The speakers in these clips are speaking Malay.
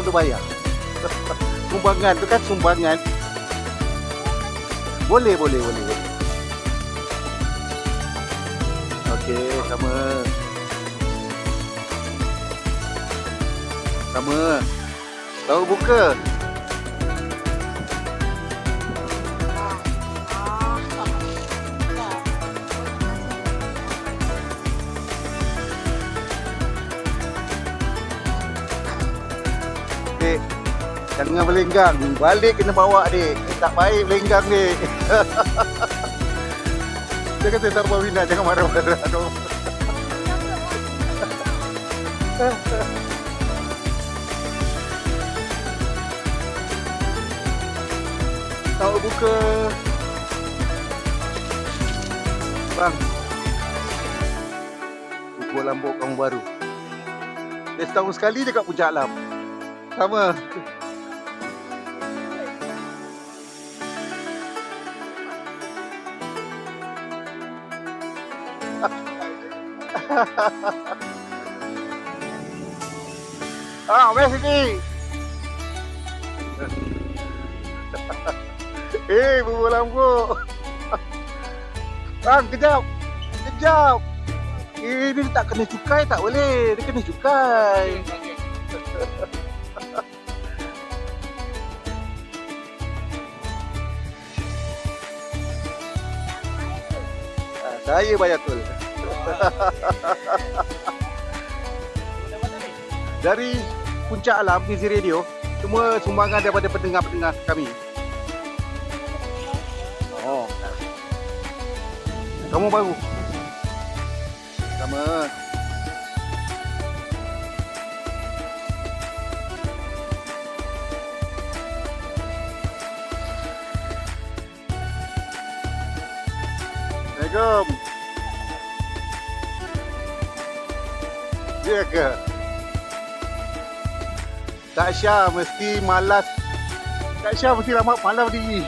perlu bayar. Sumbangan tu kan sumbangan. Boleh. Okey, sama. Tahu buka. Dek, jangan berlenggang. Balik kena bawa dek. Tak baik berlenggang dek. Dia kata tak apa Wina, jangan marah-marah. Aduh. Tahu buka. Bang. Buku Lambok kamu baru. Dia setahun sekali dekat Puncak Alam. Sama. Where's sini? Bubur Lambok. Bang, kejap. Ini tak kena cukai, tak boleh. Dia kena cukai. Saya bayar tol. Dari Puncak Alam, Easy Radio, semua sumbangan daripada pendengar-pendengar kami. Oh. Kamu baru. Sama. Assalamualaikum. Dia ke? Tak Syah mesti malas. Tak Syah mesti lama malam berdiri.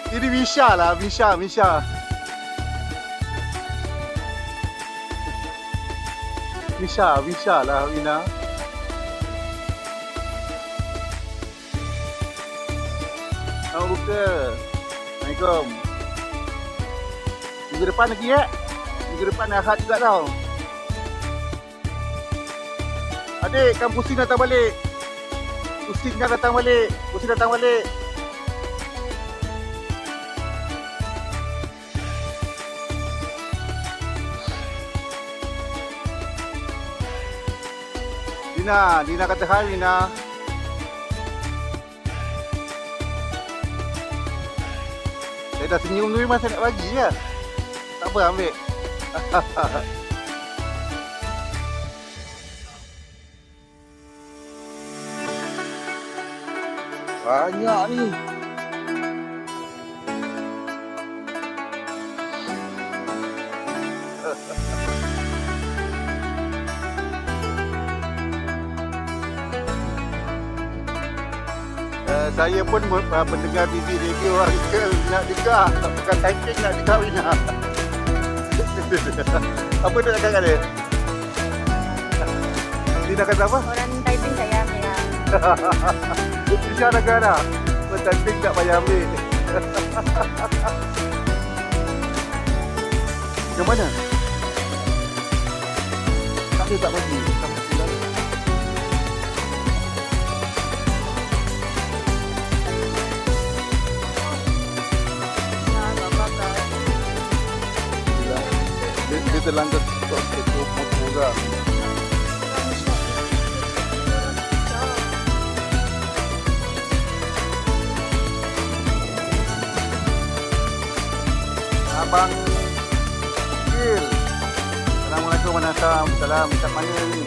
Ini Misha lah, Misha. Misha lah Wina. Mau buka. Assalamualaikum. Minggu depan lagi Minggu depan Ahad juga tau. Adik, kan pusing datang balik. Dina kata hai Dina. Saya dah senyum tu memang saya nak bagi je. Tak apa, ambil. Banyak ni. Saya pun mendengar TV radio Uncle nak dengar. Tak bukan typing nak dengar Wina. Apa dia nak cakap dia? Dia nak kata apa? Orang typing saya ambil lah. Dia nak kata typing tak payah ambil. Yang mana? Tak ada tak bagi. Dia terlanggar itu murah. Abang Kil. Assalamualaikum Manasam. Salam. Kat mana ni?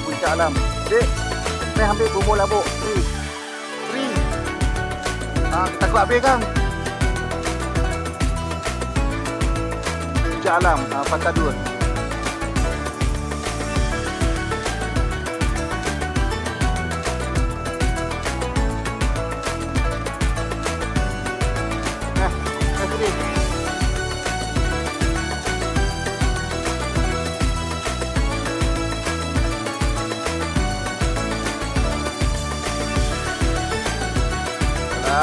Puncak Alam. Dek, ni ambil bubur labuk. Free. Takut habis kan? Puncak Alam, Pasar 2.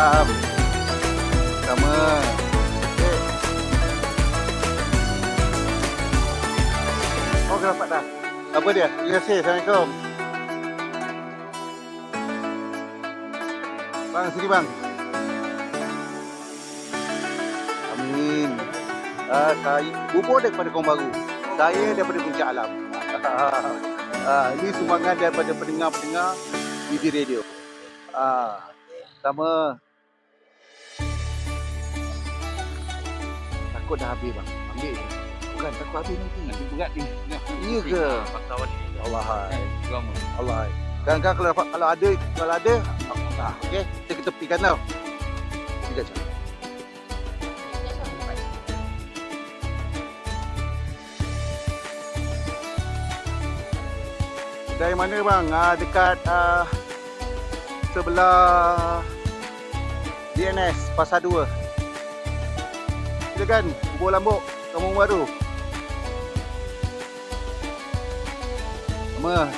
Waalaikumsalam. Sama. Okay. Oh, dapat dah. Apa dia? Terima kasih. Assalamualaikum. Bang, sini bang. Amin. Saya bubur daripada Kaum Baru. Saya daripada Puncak Alam. Ini sumbangan daripada pendengar-pendengar BB Radio. Sama. Takut dah habis bang. Ambil. Bukan takut habis nanti. Nanti berat ni. Iya ke? Faktawan ni. Allah. Agama. Allah. Kadang-kadang kalau dapat, kalau ada, okey, kita ketepikan tau. Sekejap je. Dari mana bang? Dekat sebelah BNS Pasar 2. Silakan, Bubur Lambuk, Kampung Baru. Sama.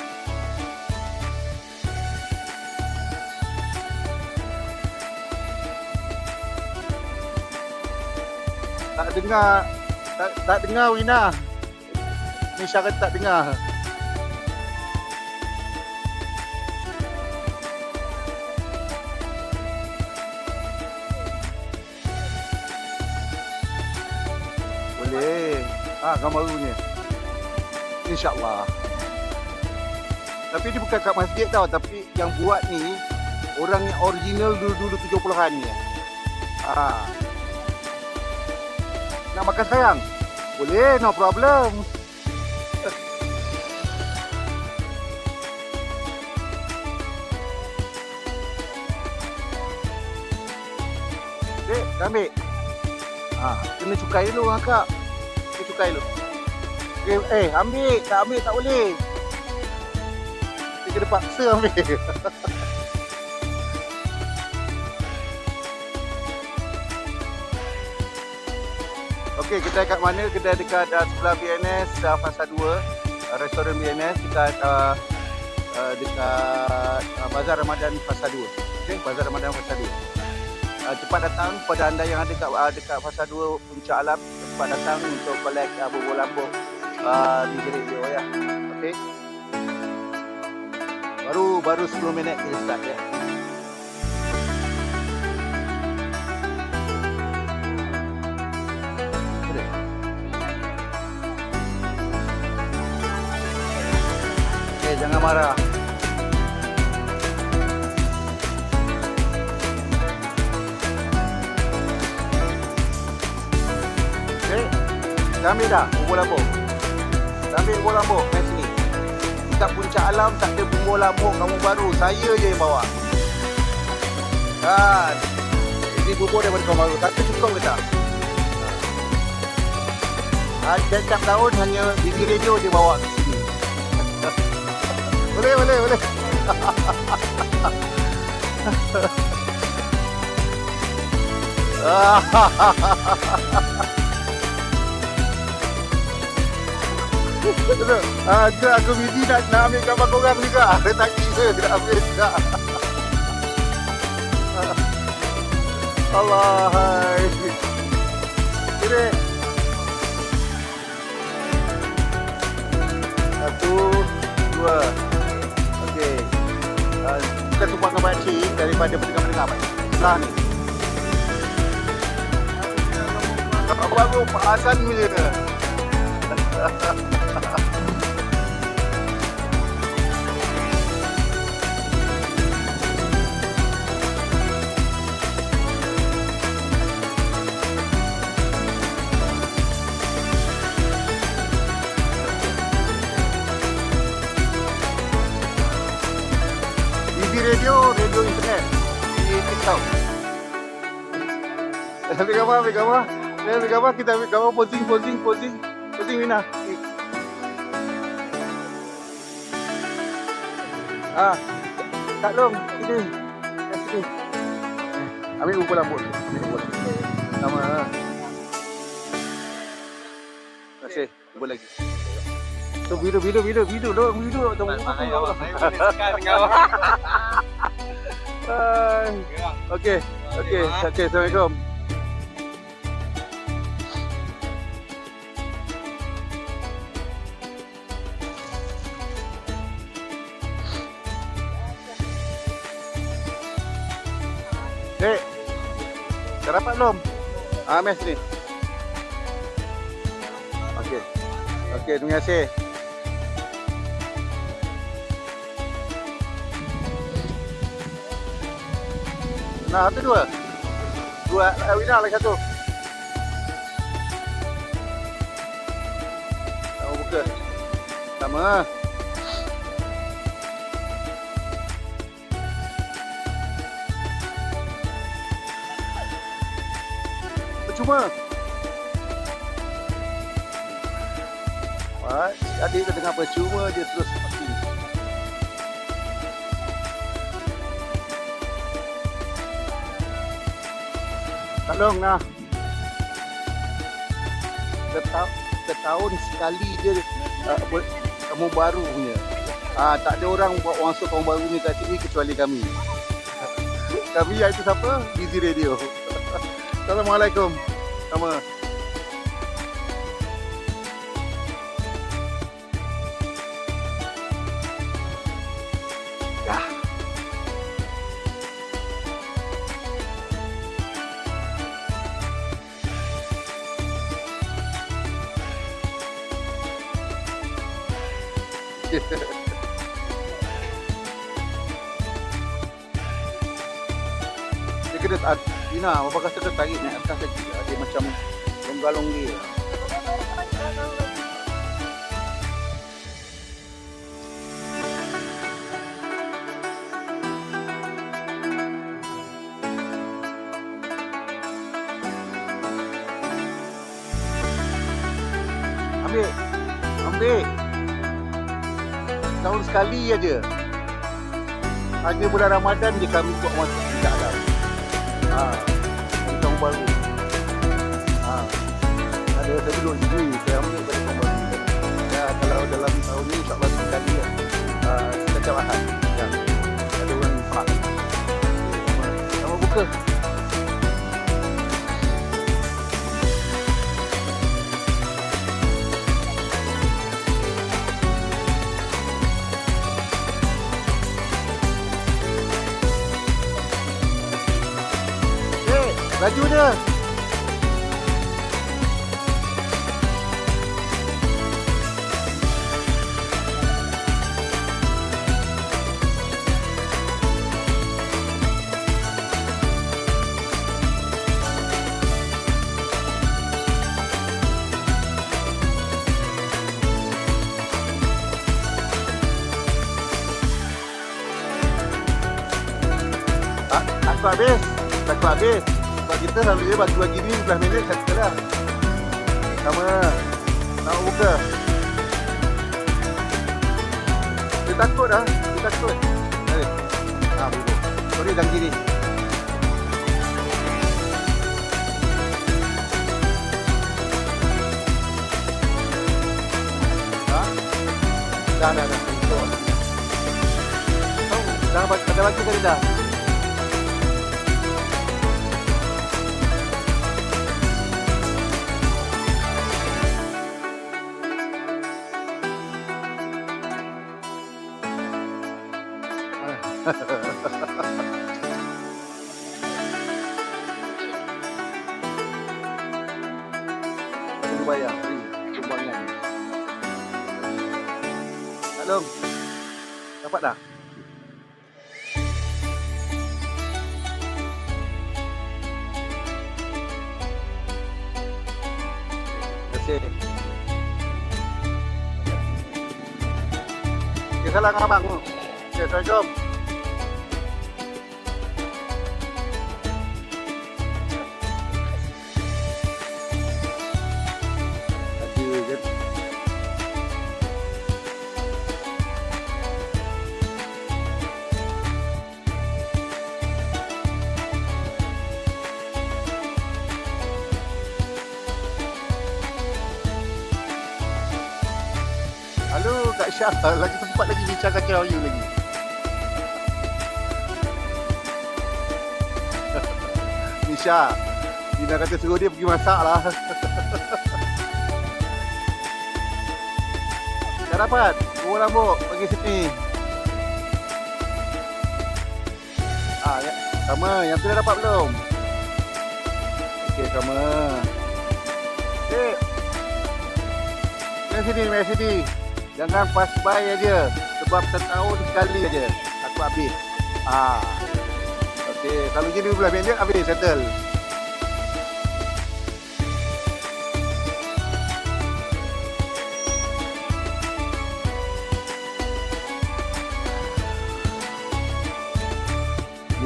Tak dengar Wina. Ni syarat tak dengar. Boleh. Gambar barunya. InsyaAllah. Tapi dia bukan kat masjid tau. Tapi yang buat ni orang yang original dulu-dulu 70-an ni. Nak makan sekarang? Boleh, no problem. Dek, ambil. Kena cukai dulu kakak. Kena cukai dulu. Ambil. Tak ambil tak boleh. Dia kena paksa ambil. Okey, kedai kat mana? Kedai dekat sebelah BNS, Pasar 2. Restoran BNS dekat Bazar Ramadan Pasar 2. Okey, Bazar Ramadan Pasar 2. Cepat datang kepada anda yang ada dekat Pasar 2 Puncak Alam. Cepat datang untuk collect Bubur Lambuk di radio ya. Okey. Baru 10 minit kita start ya. Okey, jangan marah. Dah ambil dah Bubur Lambuk. Dah ambil Bubur Lambuk kat sini. Dekat Puncak Alam tak ada Bubur Lambuk Kampung Baru. Saya je yang bawa. Ini bubur daripada Kampung Baru. Satu cukup ke tak? Setiap tahun hanya BB Radio dia bawa ke sini. Boleh. Aku busy nak ambil gambar korang juga. Dia tak kira nak ambil juga. Allah. Kira. 1, 2. Okey. Kita tumpahkan pakcik daripada pendengar-pendengar pakcik. Sebelah ni. Baru Hasan punya. Radio internet di TikTok. Ambil gambar, kita ambil gambar posing Wina. Tak long, sini. Ambil Bubur Lambuk. Sama. Terima kasih. Bubur lagi. Tu video Okey. Okey, okey, Assalamualaikum. Dek, dah dapat belum? Mes ni. Okey. Okey, terima kasih. Nah, tu dua. Dua, Wina lagi satu. Nak buka. Sama. Percuma. Adik dah dengar percuma dia terus mati. Tolong nah. Setahun sekali je kamu baru punya. Tak ada orang buat masuk kamu baru ni kat sini kecuali kami. Kami iaitu siapa? Busy Radio. Assalamualaikum. Sama. Dia kena Dina, apa kata dia tarik naik atas lagi. Dia macam longgar-longgar. Ambil. Tahun sekali aja. Hanya bulan Ramadan je kami buat masuk tidak ada. Tahun baru. Ada saya duduk sini, saya ambil pada tahun baru. Ya, kalau dalam tahun ni insya-Allah sekali ya. Setiap Ahad. Ya. Ada orang faham. Sama buka. Laju dia. Tak habis. Sebab kita selalunya bagi ni 15 minit satu lah. Sama. Nak buka. Dia takut dah. Boleh. Boleh dan kiri. Dah. Dah bagi tadi dah. Bayar sumbangan. Halo. Dapat dah? Terima kasih. Okay, salam abang. Okay, Assalamualaikum. Halo Kak Syah, lagi sempat lagi bincang kacau you lagi. Isha. Ina kata suruh dia pergi masak lah. Dah dapat? Bubur lambuk bagi sini. Ya. Sama, yang tu dah dapat belum? Okey, sama. Okey. Mari sini. Jangan pas buy aja. Sebab setahun sekali aja aku habis. Okey, kalau gini 12 minit habis settle.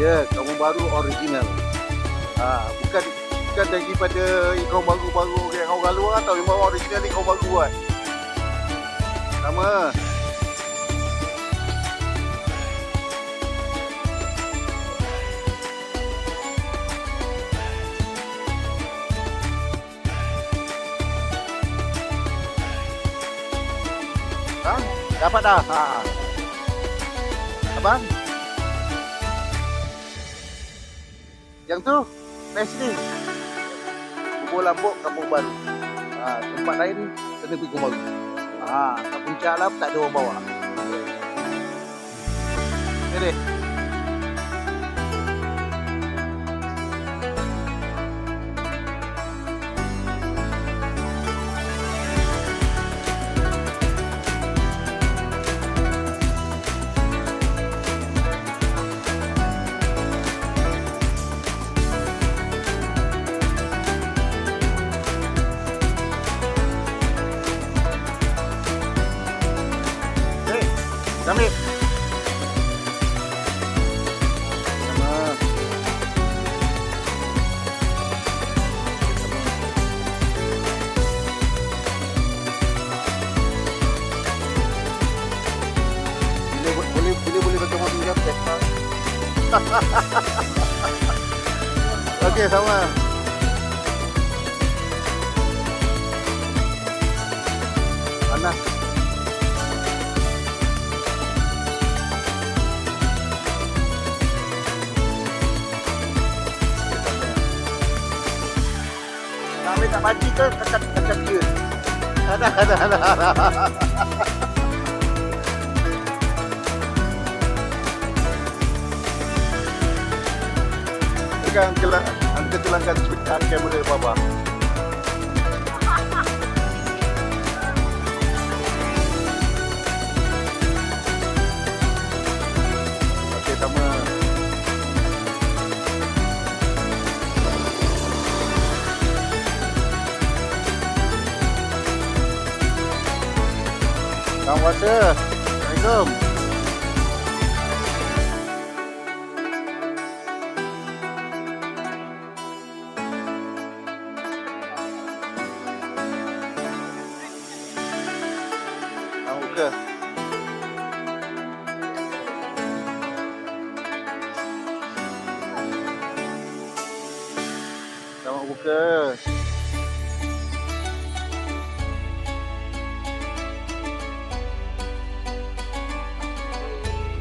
Ya, kamu baru original. Bukan daripada kau baru yang kau galu atau yang baru original ni kau baru buat. Sama. Dapat dah. Abang? Yang tu, best ni. Bubur lambuk kampung baru. Tempat lain kena pergi kampung baru. Kampung Calap tak ada orang bawa. Okey. Ambil. Sama. Boleh pakai mobil jam test. Okey, sama. Panas. Kami tak mati ke kecat dia. Ada. Angkat tulangkan cerita kamera bawah. Okey, sama. Selamat puasa. Assalamualaikum. Selamat buka. Selamat buka.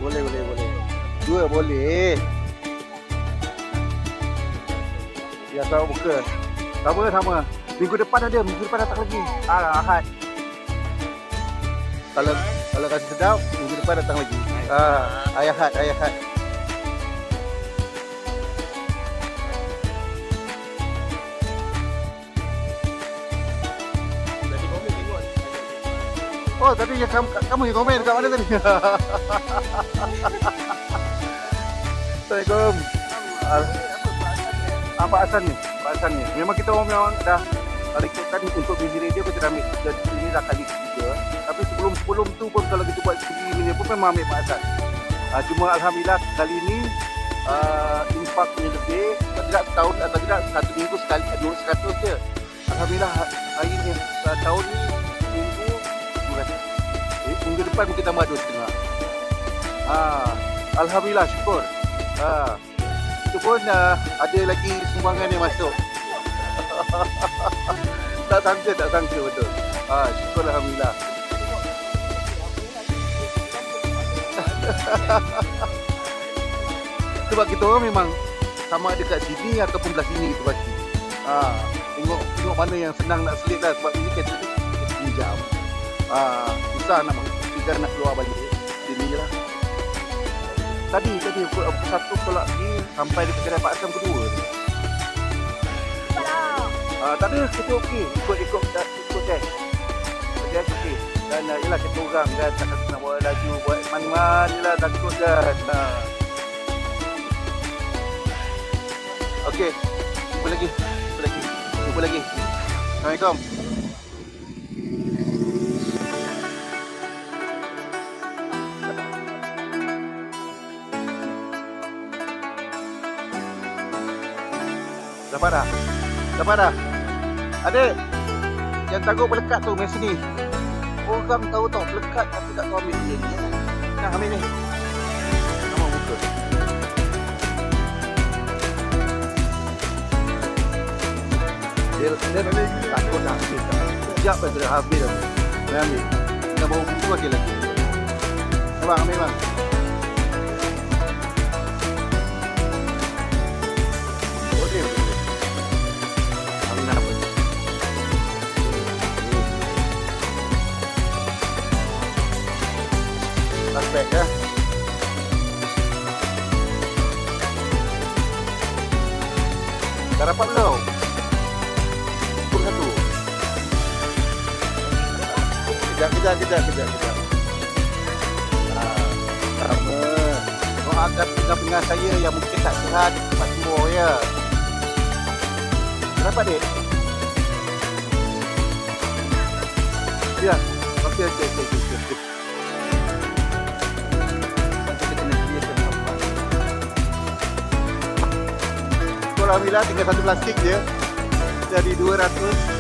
Boleh. Dua boleh. Ya, selamat buka. Sama. Minggu depan datang lagi. Ahad. Kalau kasi sedap, minggu depan datang lagi. Ahad. Oh, tadi yang kamu yang komen kat mana tadi? Assalamualaikum. Pak Hasan ni. Memang kita orang dah rekodkan untuk busy radio, kita dah ambil ini dah kali ketiga. Tapi sebelum tu pun kalau kita buat segi ini pun memang ambil Pak Hasan. Cuma alhamdulillah kali ini impak punya lebih, tidak setahun atau tidak satu minggu sekali 200 je. Alhamdulillah hari ni tahun ni minggu depan kita tambah 2.5. Alhamdulillah, syukur. Itu pun ada lagi sumbangan yang masuk. tak sangka betul. Syukur alhamdulillah. Sebab kita orang memang sama ada kat sini ataupun belah sini tu bagi. Tengok mana yang senang nak selit lah, sebab ini kereta tu 3 jam. Susah nak kita nak keluar balik. Sini je lah. Tadi pukul 1 tolak pergi sampai di kedai Pak Asam kedua tu. Tak ada, kita okey. Ikut dash. Dash okey. Dan ialah kita orang kan, takkan nak buat laju, buat man-man je lah, takut kan. Okey, jumpa lagi. Assalamualaikum. Dapat dah. Adik, yang taruh pelekat tu main sini. Orang tahu pelekat tapi tak tahu ambil dia ni. Nak ambil ni. Nama buka. Dia takut nak ambil. Sekejap dah dah habis dah. Dia ambil. Kita bawa buku je lagi. Abang ambil bang. Boleh. Ambil apa? Aspek ya. Dah dapat belum? Pukul 1. Kejap. Sama. Doakan pendengar saya yang mungkin tak sihat cepat sembuh ya. Kenapa dek? Ya. Okey. Alhamdulillah tinggal satu plastik je. Dari 200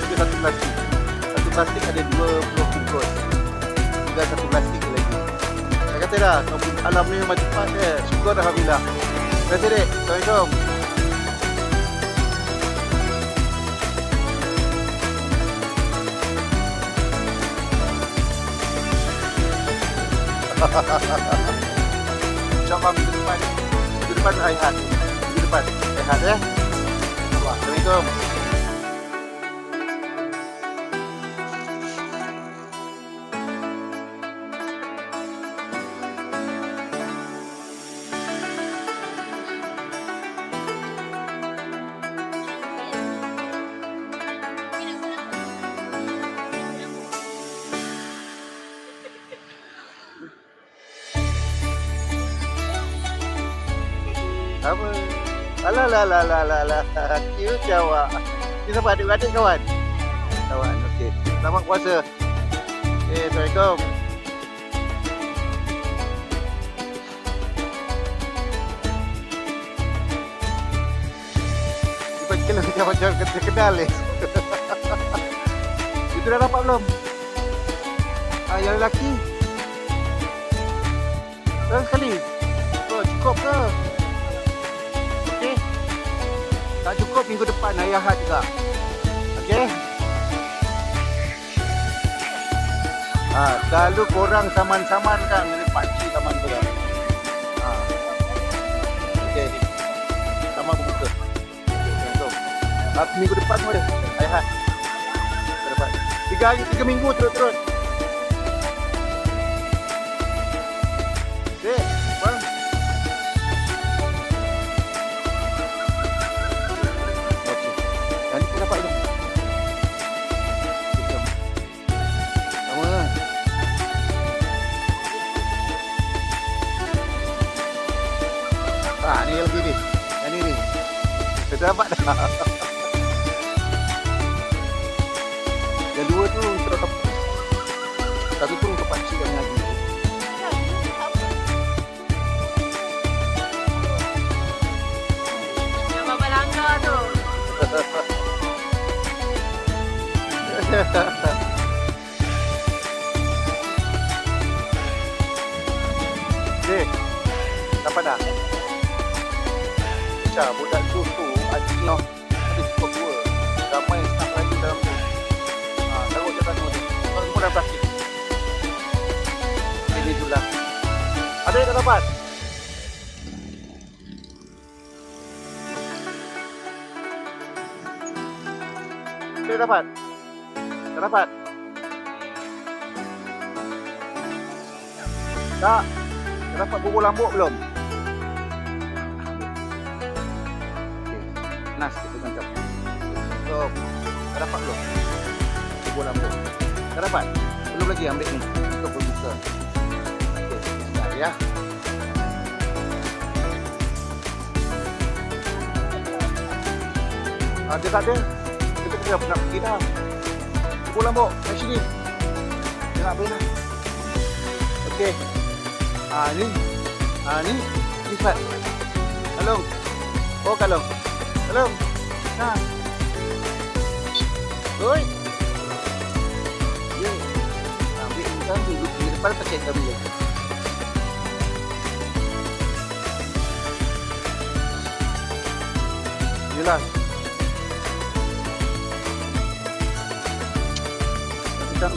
tinggal satu plastik. Satu plastik ada 20 bungkus. Tinggal satu plastik lagi. Saya kata dah, alam ni memang cepat je. Syukur Alhamdulillah. Terima kasih dek. Assalamualaikum. InsyaAllah minggu depan rehat. Rehat ya. Assalamualaikum. Apa? Alah. Cute awak. Ni siapa adik-adik kawan? Kawan, okey. Selamat puasa. Assalamualaikum. Kita macam kenal ni. Itu dah dapat belum? Yang lelaki. Sekali. Cukup ke? Okey. Tak cukup minggu depan ayah had juga. Okey. Selalu korang saman-saman kan dengan pakcik saman tu kan. Okey. Sama berbuka. Minggu depan pun ada ayah had. Dapat 3 hari 3 minggu terus-terus. Okey, bang. Nanti dapat belum? Sama. Ni lagi ni. Yang ni. Kita dapat dah. Yang dua tu untuk tempat. Satu tu untuk pakcik yang lagi. Yang Baba langgar tu. Okey. Dapat dah. Macam budak tu pakcik noh. Ada cukup dua. Ramai staff lagi dalam tu. Taruh je semua tu. Semua dalam plastik. Ini dulu lah. Ada yang tak dapat? Dah dapat? Dah dapat? Tak? Dah dapat bubur lambuk belum? Okey. Nas kita macam. So, dah dapat belum? Bubur lambuk. Dah dapat? Belum lagi ambil ni. Untuk berbuka. Okey, sebentar ya. Dia tak ada. Kita kena nak pergi dah. Bubur lambuk. Kat sini. Dia nak beri dah. Okey. Ni. Ni. Ni Fat. Kalung. Oh, kalung. Kalung. Nah. Oi. Ya. Ambil kita duduk di depan pakai kami lagi. Jelas. Kita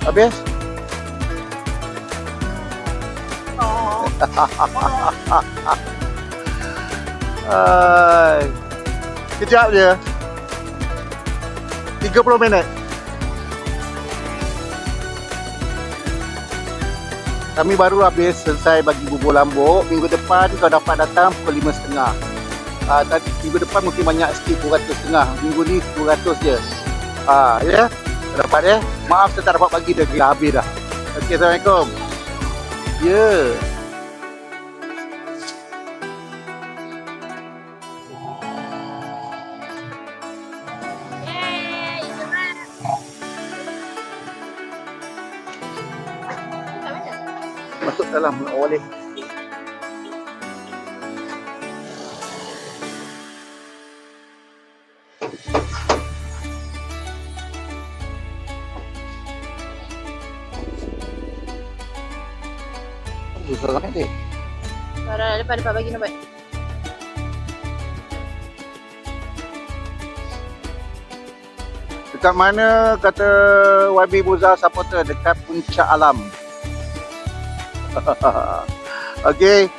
habis? Kejap je. 30 minit. Kami baru habis selesai bagi bubur lambuk. Minggu depan kau dapat datang pukul 5.30. Minggu depan mungkin banyak sikit, 200.5. Minggu ni 200 je. Ya? Dapat ya? Maaf saya tak dapat bagi dah, gila habis dah. Okey, Assalamualaikum. Ya. Masuk dalam boleh. Susah sangat dek. Dah depan bagi nampak. Dekat mana kata YB Buzar supporter? Dekat Puncak Alam. Okey,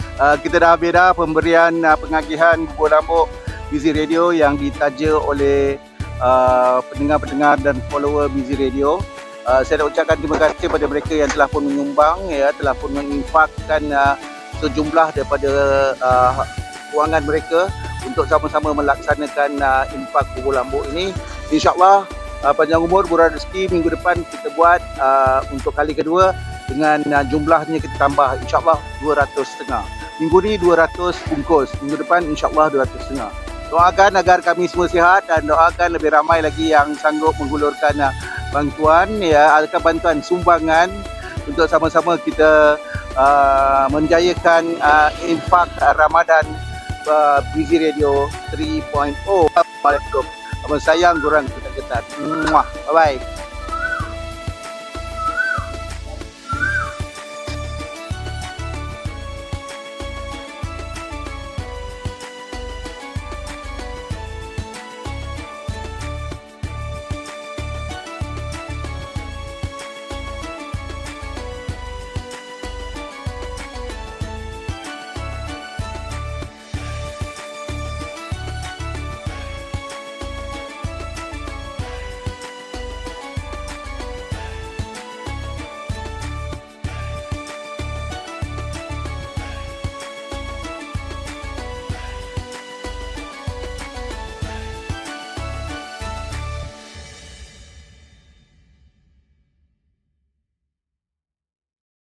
kita dah habis dah pemberian pengagihan bubur lambuk Busy Radio yang ditaja oleh pendengar-pendengar dan follower Busy Radio. Saya nak ucapkan terima kasih kepada mereka yang telah pun menyumbang, ya, telah pun menginfakkan sejumlah daripada kewangan mereka untuk sama-sama melaksanakan infak bubur lambuk ini. InsyaAllah panjang umur, murah rezeki. Minggu depan kita buat untuk kali kedua dengan jumlahnya kita tambah insyaAllah 200.5. Minggu ni 200 bungkus. Minggu depan insyaAllah 200.5. Doakan agar kami semua sihat dan doakan lebih ramai lagi yang sanggup menghulurkan bantuan, ya, atau bantuan sumbangan untuk sama-sama kita menjayakan infak Ramadan Busy Radio 3.0. Assalamualaikum. Abang sayang korang ketat-ketat. Bye bye.